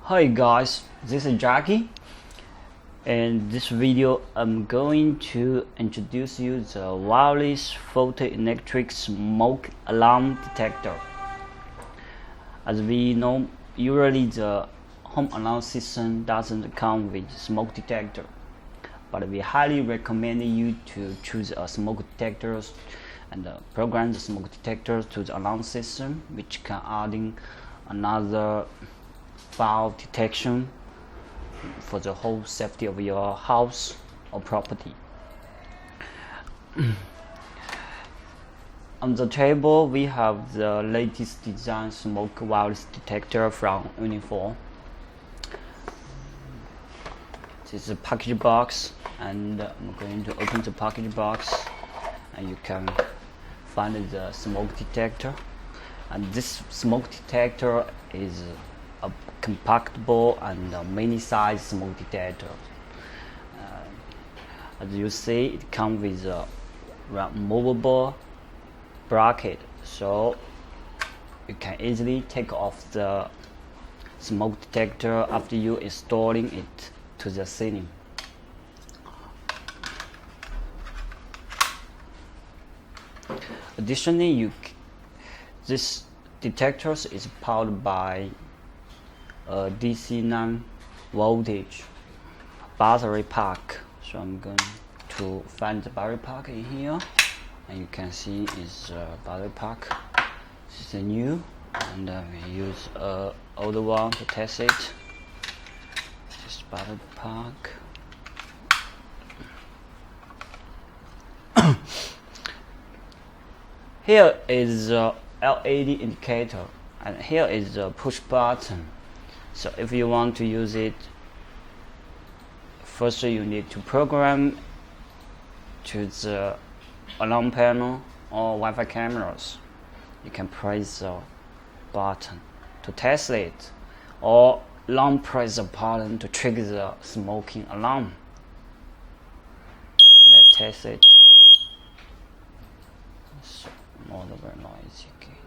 Hi guys, this is Jackie. In this video, I'm going to introduce you the wireless photoelectric smoke alarm detector. As we know, usually the home alarm system doesn't come with smoke detector, but we highly recommend you to choose a smoke detector and program the smoke detector to the alarm system, which can add in another fire detection for the whole safety of your house or property. On the table, we have the latest design smoke wireless detector from Unifor. This is a package box, and I'm going to open the package box, and you can find the smoke detector. And this smoke detector is a compactable and mini-size smoke detector. As you see, it comes with a removable bracket, so you can easily take off the smoke detector after you installing it to the ceiling. Additionally, this detector is powered by a DC 9 voltage battery pack. So I'm going to find the battery pack in here, and you can see it's a battery pack. This is new, and we use an older one to test it. This battery pack. Here is a LED indicator, and here is a push button. So if you want to use it, first you need to program to the alarm panel or Wi-Fi cameras. You can press the button to test it, or long press the button to trigger the smoking alarm. Let's test it. So, more very noisy. Okay.